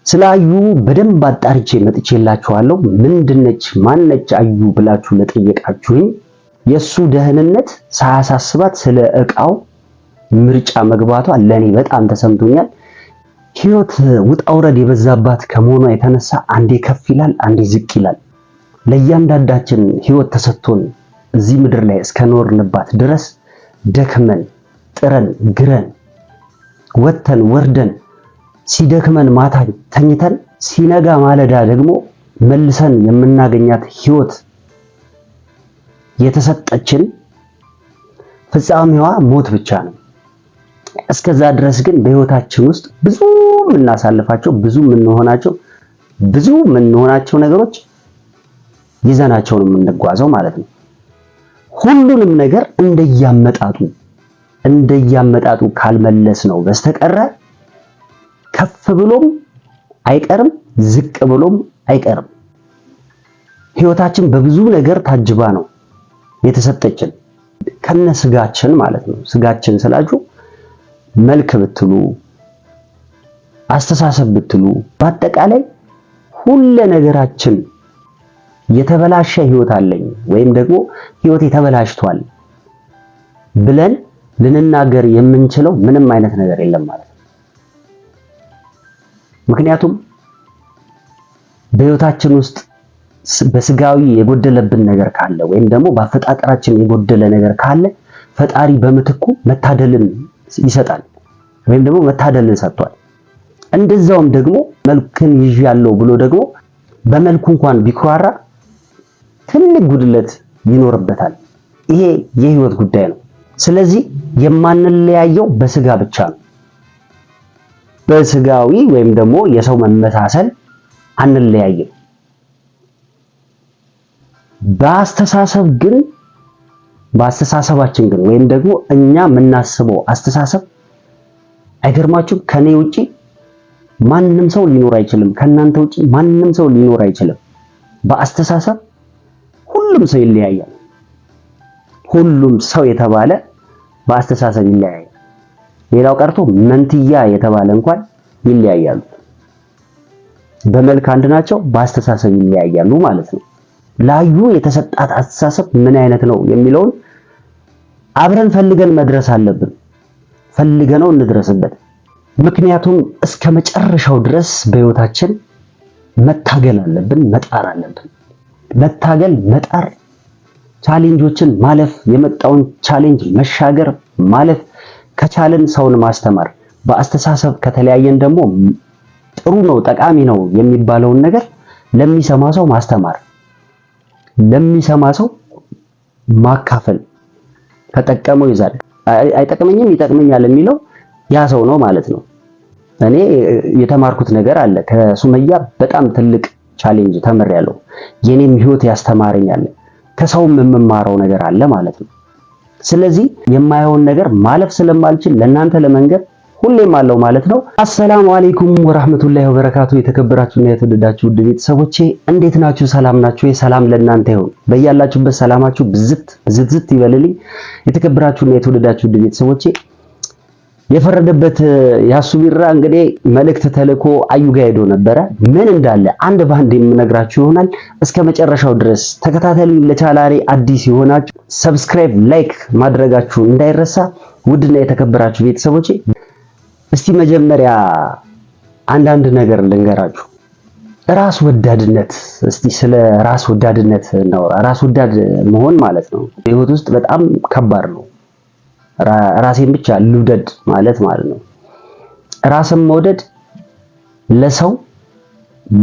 ስለ አዩ በደንብ አጣርቼ መጥቼላችኋለሁ። ምንድነች ማነች አዩ ብላችሁ ለጠየቃችሁኝ የሱ ደህንነት ሳያሳስባት ስለ ዕቃው ምርጫ መግባቷ ለኔ በጣም ተሰምቶኛል። ህይወት ውጣውረድ የበዛባት ከመሆኗ የተነሳ አንዴ ከፍ ይላል፣ አንዴ ዝቅ ይላል። ለእያንዳንዳችን ህይወት ተሰጥቶን እዚህ ምድር ላይ እስከኖርንባት ድረስ ደክመን ጥረን ግረን ወተን ወርደን ሲደክመን ማታ ተኝተን ሲነጋ ማለዳ ደግሞ መልሰን የምናገኛት ህይወት የተሰጠችን ፍጻሜዋ ሞት ብቻ ነው። እስከዛ ድረስ ግን በህይወታችን ውስጥ ብዙ የምናሳልፋቸው ብዙ የምንሆናቸው ነገሮች ይዘናቸው ነው የምንጓዘው ማለት ነው። ሁሉንም ነገር እንደያመጣጡ ካልመለስ ነው በስተቀረ ከፍ ብሎም አይቀርም፣ ዝቅ ብሎም አይቀርም። ህይወታችን በብዙ ነገር ታጅባ ነው የተሰጠችን ከነ ስጋችን ማለት ነው። ስጋችን ስላችሁ መልክ ብትሉ አስተሳሰብ ብትሉ በአጠቃላይ ሁሉ ነገራችን የተበላሸ ህይወት አለኝ ወይም ደግሞ ህይወቴ ተበላሽቷል ብለን ልንናገር የምንችለው ምንም አይነት ነገር የለም ማለት ነው። ምክንያቱም በህይወታችን ውስጥ በስጋዊ የጎደለብን ነገር ካለ ወይም ደግሞ በአፈጣጠራችን የጎደለ ነገር ካለ ፈጣሪ በምትኩ መታደልን ይሰጣል ወይም ደግሞ መታደልን ሰጥቷል። እንደዛውም ደግሞ መልክን ይዣለሁ ብሎ ደግሞ በመልኩ እንኳን ቢኩራራ ትልቅ ጉድለት ይኖርበታል። ይሄ የህይወት ጉዳይ ነው። ስለዚህ የማንለያየው በስጋ ብቻ ነው። በስጋዊ ወይም ደግሞ የሰው መመሳሰል አንለያየም። በአስተሳሰባችን ግን ወይም ደግሞ እኛ የምናስበው አስተሳሰብ አይገርማችሁም? ከኔ ውጪ ማንንም ሰው ሊኖር አይችልም። ከናንተ ውጪ ማንንም ሰው ሊኖር አይችልም። በአስተሳሰብ ሁሉም ሰው ይለያያል። ሁሉም ሰው የተባለ በአስተሳሰብ ይለያያል። ሌላው ቀርቶ መንትያ የተባለ እንኳን ይለያያሉ። በመልክ አንድ ናቸው፣ በአስተሳሰብ ይለያያሉ ማለት ነው። ላዩ የተሰጣት አስተሳሰብ ምን አይነት ነው የሚለውን አብረን ፈልገን መድረስ አለብን። ፈልገነው እንድረስበት። ምክንያቱም እስከ መጨረሻው ድረስ በህይወታችን መታገል አለብን፣ መጣር አለብን። መታገል፣ መጣር፣ ቻሌንጆችን ማለፍ፣ የመጣውን ቻሌንጅ መሻገር ማለፍ፣ ከቻለን ሰውን ማስተማር፣ በአስተሳሰብ ከተለያየን ደግሞ ጥሩ ነው ጠቃሚ ነው የሚባለውን ነገር ለሚሰማ ሰው ማስተማር፣ ለሚሰማ ሰው ማካፈል። ከጠቀመው ይዛል፣ አይጠቅመኝም ይጠቅመኛል የሚለው ያ ሰው ነው ማለት ነው። እኔ የተማርኩት ነገር አለ ከሱመያ በጣም ትልቅ ቻሌንጅ ተምሬያለሁ። የኔም ህይወት ያስተማረኛል። ከሰውም የምማረው ነገር አለ ማለት ነው። ስለዚህ የማየውን ነገር ማለፍ ስለማልችል ለእናንተ ለመንገር ሁሌም አለው ማለት ነው። አሰላሙ አለይኩም ወራህመቱላሂ ወበረካቱ። የተከበራችሁና የተወደዳችሁ ውድ ቤተሰቦቼ እንዴት ናችሁ? ሰላም ናችሁ? ሰላም ለእናንተ ይሁን። በያላችሁበት ሰላማችሁ ብዝት ይበልልኝ። የተከበራችሁና የተወደዳችሁ ውድ ቤተሰቦቼ የፈረደበት ያሱ ቢራ እንግዲህ መልእክት ተልኮ አዩ ጋር ሄዶ ነበረ። ምን እንዳለ አንድ ባንድ የምነግራችሁ ይሆናል። እስከ መጨረሻው ድረስ ተከታተሉ። ለቻናሌ አዲስ የሆናችሁ ሰብስክራይብ፣ ላይክ ማድረጋችሁ እንዳይረሳ። ውድና የተከበራችሁ ቤተሰቦቼ እስቲ መጀመሪያ አንዳንድ ነገር ልንገራችሁ። ራስ ወዳድነት፣ እስቲ ስለ ራስ ወዳድነት ነው። ራስ ወዳድ መሆን ማለት ነው በህይወት ውስጥ በጣም ከባድ ነው። ራሴን ብቻ ልውደድ ማለት ነው። ራስን መውደድ ለሰው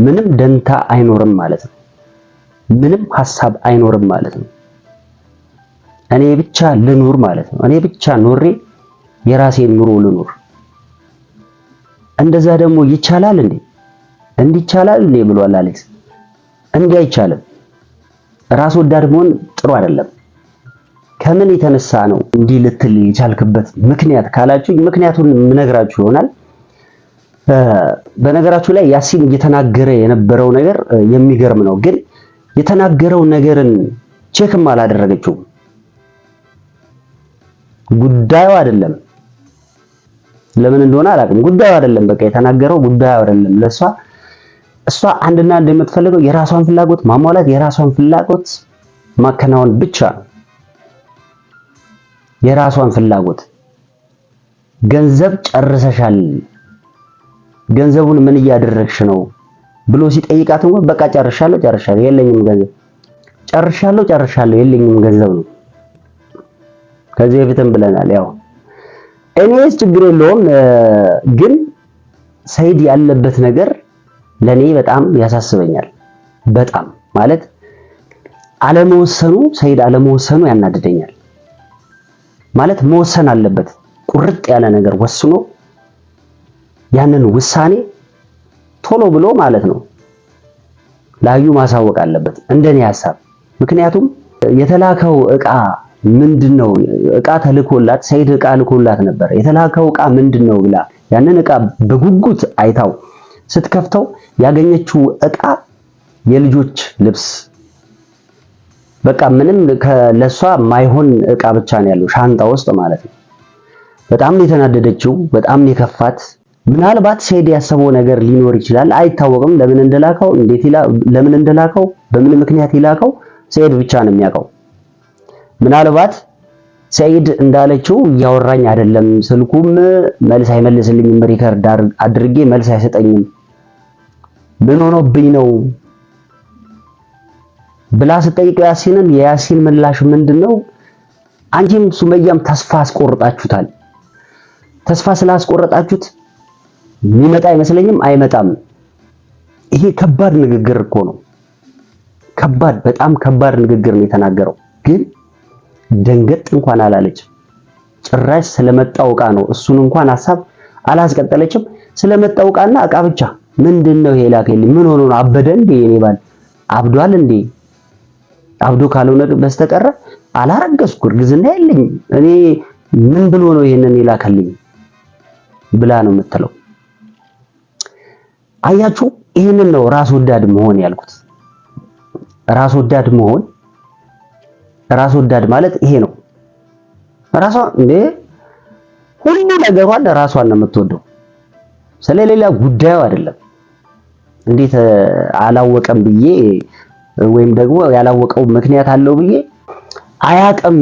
ምንም ደንታ አይኖርም ማለት ነው። ምንም ሐሳብ አይኖርም ማለት ነው። እኔ ብቻ ልኑር ማለት ነው። እኔ ብቻ ኖሬ የራሴን ኑሮ ልኑር። እንደዛ ደግሞ ይቻላል እንዴ? እንዲቻላል እንዴ ብሏል አሌክስ። እንዲህ አይቻልም። ራስ ወዳድ መሆን ጥሩ አይደለም። ከምን የተነሳ ነው እንዲህ ልትል የቻልክበት ምክንያት ካላችሁ ምክንያቱን ምነግራችሁ ይሆናል። በነገራችሁ ላይ ያሲን እየተናገረ የነበረው ነገር የሚገርም ነው። ግን የተናገረው ነገርን ቼክም አላደረገችውም። ጉዳዩ አይደለም። ለምን እንደሆነ አላውቅም። ጉዳዩ አይደለም። በቃ የተናገረው ጉዳዩ አይደለም። ለሷ እሷ አንድና አንድ የምትፈልገው የራሷን ፍላጎት ማሟላት፣ የራሷን ፍላጎት ማከናወን ብቻ ነው። የራሷን ፍላጎት ገንዘብ ጨርሰሻል፣ ገንዘቡን ምን እያደረግሽ ነው ብሎ ሲጠይቃት እንኳን በቃ ጨርሻለሁ የለኝም ገንዘብ፣ ጨርሻለሁ የለኝም ገንዘብ ነው። ከዚህ በፊትም ብለናል። ያው እኔስ ችግር የለውም ግን ሰይድ ያለበት ነገር ለኔ በጣም ያሳስበኛል። በጣም ማለት ሰይድ አለመወሰኑ ያናድደኛል። ማለት መወሰን አለበት፣ ቁርጥ ያለ ነገር ወስኖ ያንን ውሳኔ ቶሎ ብሎ ማለት ነው ላዩ ማሳወቅ አለበት እንደኔ ሐሳብ። ምክንያቱም የተላከው ዕቃ ምንድነው? ዕቃ ተልኮላት ሰይድ ዕቃ ልኮላት ነበር። የተላከው ዕቃ ምንድነው ብላ ያንን ዕቃ በጉጉት አይታው ስትከፍተው ያገኘችው ዕቃ የልጆች ልብስ፣ በቃ ምንም ለሷ ማይሆን ዕቃ ብቻ ነው ያለው ሻንጣ ውስጥ ማለት ነው። በጣም ነው የተናደደችው፣ በጣም ነው የከፋት። ምናልባት ሰይድ ያሰበው ነገር ሊኖር ይችላል፣ አይታወቅም። ለምን እንደላከው በምን ምክንያት ይላከው ሰይድ ብቻ ነው የሚያውቀው። ምናልባት ሰይድ እንዳለችው እያወራኝ አይደለም፣ ስልኩም መልስ አይመልስልኝም፣ ሪከርድ አድርጌ መልስ አይሰጠኝም፣ ምን ሆኖብኝ ነው ብላ ስጠይቀው ያሲንን የያሲን ምላሽ ምንድነው? አንቺም ሱመያም ተስፋ አስቆርጣችሁታል። ተስፋ ስላስቆረጣችሁት የሚመጣ አይመስለኝም፣ አይመጣም። ይሄ ከባድ ንግግር እኮ ነው። በጣም ከባድ ንግግር ነው የተናገረው። ግን ደንገጥ እንኳን አላለችም። ጭራሽ ስለመጣው ዕቃ ነው እሱን እንኳን ሐሳብ አላስቀጠለችም። ስለመጣው ዕቃና ዕቃ ብቻ ምንድነው ይሄ ላከልኝ? ምን ሆኖ ነው? አበደ እንዴ? የኔ ባል አብዷል እንዴ? አብዶ ካልሆነ በስተቀር አላረገዝኩ፣ እርግዝና የለኝ፣ እኔ ምን ብሎ ነው ይሄንን ይላከልኝ ብላ ነው የምትለው። አያችሁ፣ ይሄንን ነው ራስ ወዳድ መሆን ያልኩት። ራስ ወዳድ ማለት ይሄ ነው። ራሷ እንዴ ሁሉ ነገሯን ራሷን ነው የምትወደው፣ ስለሌላ ጉዳዩ አይደለም። እንዴት አላወቀም ብዬ ወይም ደግሞ ያላወቀው ምክንያት አለው ብዬ አያቅም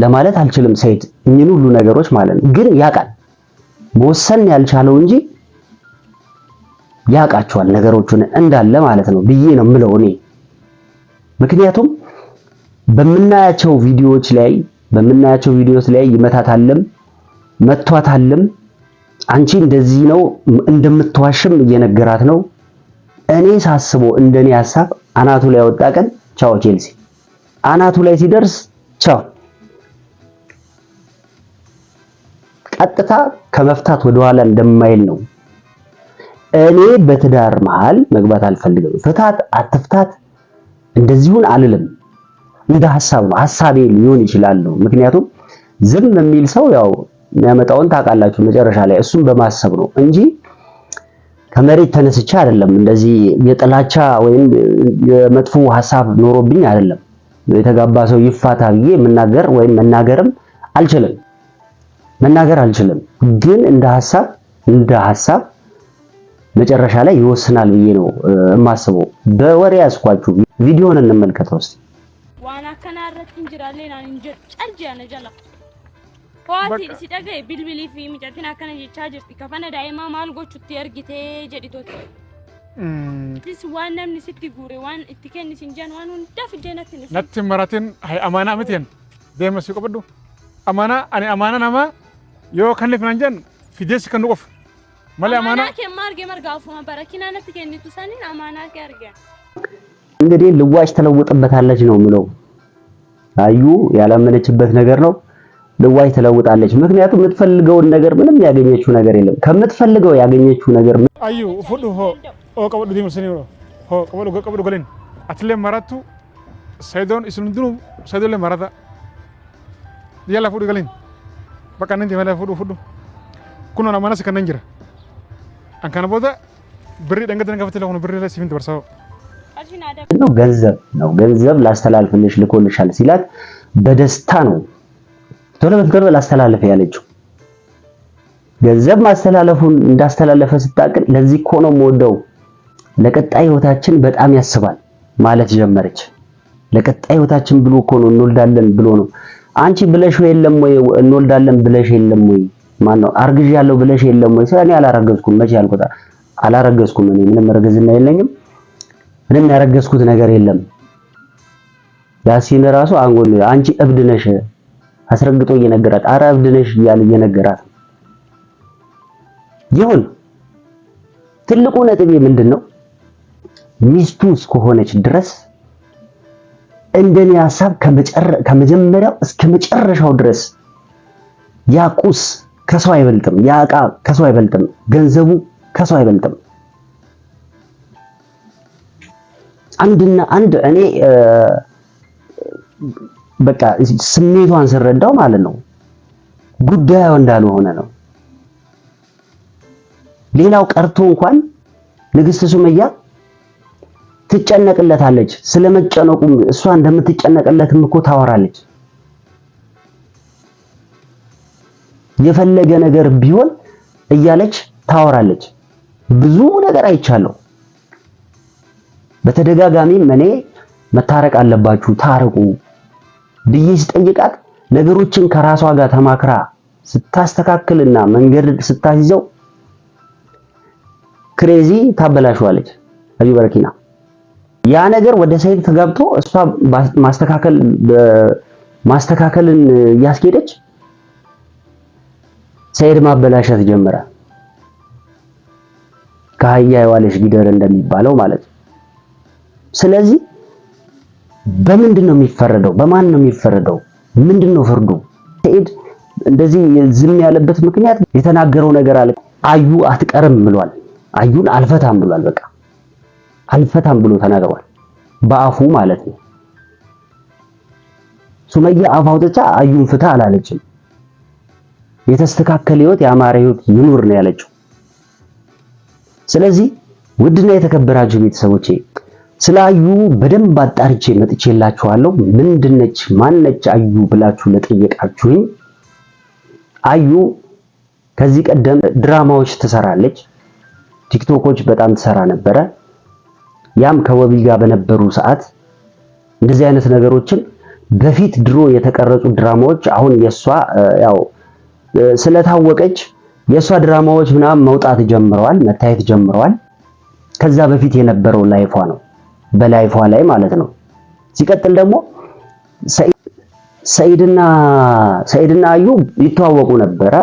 ለማለት አልችልም። ሰይድ እኚህን ሁሉ ነገሮች ማለት ነው ግን ያውቃል። መወሰን ያልቻለው እንጂ ያውቃቸዋል ነገሮቹን እንዳለ ማለት ነው ብዬ ነው የምለው እኔ። ምክንያቱም በምናያቸው ቪዲዮዎች ላይ ይመታታልም መቷታልም፣ አንቺ እንደዚህ ነው እንደምትዋሽም እየነገራት ነው። እኔ ሳስበው እንደኔ ሐሳብ አናቱ ላይ ወጣ ቀን ቻው ቼልሲ፣ አናቱ ላይ ሲደርስ ቻው፣ ቀጥታ ከመፍታት ወደኋላ እንደማይል ነው። እኔ በትዳር መሃል መግባት አልፈልግም። ፍታት አትፍታት እንደዚሁን አልልም። እንደ ሐሳብ ነው፣ ሐሳቤ ሊሆን ይችላል ነው። ምክንያቱም ዝም የሚል ሰው ያው የሚያመጣውን ታውቃላችሁ መጨረሻ ላይ እሱም በማሰብ ነው እንጂ ከመሬት ተነስቼ አይደለም። እንደዚህ የጥላቻ ወይም የመጥፎ ሐሳብ ኖሮብኝ አይደለም። የተጋባ ሰው ይፋታ ብዬ መናገር አልችልም። ግን እንደ ሐሳብ መጨረሻ ላይ ይወስናል ብዬ ነው የማስበው። በወሬ ያስኳችሁ ቪዲዮን እንመልከተው እስቲ። ዋና ከናረት እንጅራለን አንጀ ጨርጂያነ ጀላ ዋቲ ሲደገ ቢልቢሊ ፊ ሚጨቲና ከነ ቻርጅርቲ ከፈነ ዳይማ ማልጎቹት ያርጊቴ ጀዲቶት ዲስ ዋናም ንስቲ ጉሬ ዋን እትከን ሲንጃን ዋን እንደፍ ጀነት ነት መራትን ሃይ አማና ምትን ደመስ ይቆብዱ አማና አኔ አማና ናማ ዮ ከነፍ ናንጀን ፊደስ ከንቆፍ ማለ አማና ከማርገ መርጋፉ በረኪና ነት ከኒቱ ሰኒን አማና ከርገ እንግዲህ ልዋጭ ተለውጥበታለች ነው ምለው። አዩ ያላመነችበት ነገር ነው። ልዋጭ ተለውጣለች። ምክንያቱም የምትፈልገውን ነገር ምንም ያገኘችው ነገር የለም። ከምትፈልገው ያገኘችው ነገር አዩ ፉዱ ኦ ቀበሉ ዲሙስኒ ሆ ቀበሉ ገለን አትለ ማራቱ ሰይዶን እስንዱኑ ሰይዶን ለማራታ ያላ ፉዱ ገለን በቃ ነንተ ማለ ፉዱ ኩኖ ና ማነስ ከነንጅራ አንካና ቦታ ብሪ ደንገተን ከፈተለ ሆኖ ብሪ ላይ ሲሚንት በርሳው ነው ገንዘብ ላስተላልፍልሽ ልኮልሻል ሲላት በደስታ ነው ቶሎ ላስተላልፍ ያለችው። ገንዘብ ማስተላለፉን እንዳስተላለፈ ስታቅል ለዚህ እኮ ነው የምወደው ለቀጣይ ህይወታችን በጣም ያስባል ማለት ጀመረች። ለቀጣይ ህይወታችን ብሎ እኮ ነው እንወልዳለን ብሎ ነው። አንቺ ብለሽ የለም ወይ እንወልዳለን ብለሽ የለም ወይ ማነው አርግዣለሁ ብለሽ የለም ወይ? እኔ አላረገዝኩም። መቼ ያልኩት አላረገዝኩም። እኔ ምንም እርግዝና የለኝም። ምንም ያረገዝኩት ነገር የለም። ያሲን ራሱ አንጎል አንቺ እብድ ነሽ አስረግጦ እየነገራት አረ እብድ ነሽ እያለ እየነገራት ይሁን። ትልቁ ነጥቤ ምንድነው? ሚስቱ እስከሆነች ድረስ እንደኔ ሐሳብ ከመጀመሪያው እስከ መጨረሻው ድረስ ያቁስ ከሰው አይበልጥም፣ ያቃ ከሰው አይበልጥም፣ ገንዘቡ ከሰው አይበልጥም። አንድና አንድ እኔ በቃ ስሜቷን ስረዳው ማለት ነው ጉዳዩ እንዳልሆነ ነው። ሌላው ቀርቶ እንኳን ንግስት ሱመያ ትጨነቅለታለች። ስለመጨነቁም እሷ እንደምትጨነቅለትም እኮ ታወራለች። የፈለገ ነገር ቢሆን እያለች ታወራለች። ብዙ ነገር አይቻለሁ። በተደጋጋሚም እኔ መታረቅ አለባችሁ ታረቁ ብዬ ስጠይቃት ነገሮችን ከራሷ ጋር ተማክራ ስታስተካክልና መንገድ ስታይዘው ክሬዚ ታበላሽዋለች። አዩ በረኪና ያ ነገር ወደ ሰይድ ተጋብቶ እሷ ማስተካከልን ያስኬደች ሰይድ ማበላሸት ጀመረ። ከአህያ የዋለሽ ጊደር እንደሚባለው ማለት ነው። ስለዚህ በምንድን ነው የሚፈረደው? በማን ነው የሚፈረደው? ምንድነው ፍርዱ? ሰይድ እንደዚህ ዝም ያለበት ምክንያት የተናገረው ነገር አለ። አዩ አትቀርም ብሏል። አዩን አልፈታም ብሏል። በቃ አልፈታም ብሎ ተናግሯል። በአፉ ማለት ነው። ሱመያ አፍ አውጥታ አዩን ፍታ አላለችም። የተስተካከለ ህይወት ያማረ ህይወት ይኑር ነው ያለችው። ስለዚህ ውድና የተከበራችሁ ቤተሰቦቼ ስለ አዩ በደንብ አጣርቼ መጥቼላችኋለሁ። ምንድነች ማነች አዩ ብላችሁ ለጠየቃችሁኝ አዩ ከዚህ ቀደም ድራማዎች ትሰራለች። ቲክቶኮች በጣም ትሰራ ነበረ። ያም ከወቢ ጋር በነበሩ ሰዓት እንደዚህ አይነት ነገሮችን በፊት ድሮ የተቀረጹ ድራማዎች አሁን የሷ ያው ስለታወቀች የሷ ድራማዎች ምናምን መውጣት ጀምረዋል፣ መታየት ጀምረዋል። ከዛ በፊት የነበረው ላይፏ ነው፣ በላይፏ ላይ ማለት ነው። ሲቀጥል ደግሞ ሰይድና አዩ ይተዋወቁ ነበረ።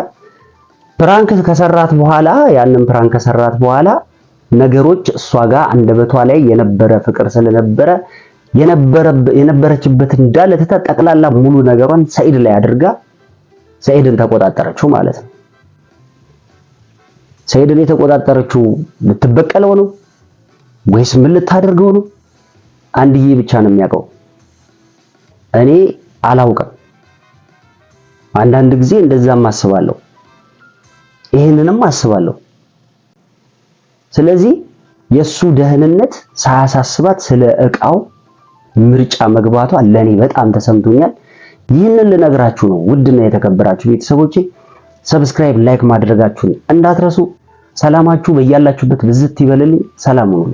ፕራንክ ከሰራት በኋላ ያንን ፕራንክ ከሰራት በኋላ ነገሮች እሷ ጋር አንደበቷ ላይ የነበረ ፍቅር ስለነበረ የነበረችበት እንዳለ ተጠቅላላ ሙሉ ነገሯን ሰይድ ላይ አድርጋ ሰይድን ተቆጣጠረችው ማለት ነው። ሰይድን የተቆጣጠረችው ልትበቀለው ነው ወይስ ምን ልታደርገው ነው? አንድዬ ብቻ ነው የሚያውቀው። እኔ አላውቅም። አንዳንድ ጊዜ እንደዛም አስባለሁ፣ ይሄንንም አስባለሁ። ስለዚህ የሱ ደህንነት ሳያሳስባት ስለ እቃው ምርጫ መግባቷ ለኔ በጣም ተሰምቶኛል። ይህንን ልነግራችሁ ነው። ውድና የተከበራችሁ ቤተሰቦቼ ሰብስክራይብ፣ ላይክ ማድረጋችሁን እንዳትረሱ። ሰላማችሁ በያላችሁበት ብዝት ይበልልኝ። ሰላም ሁኑ።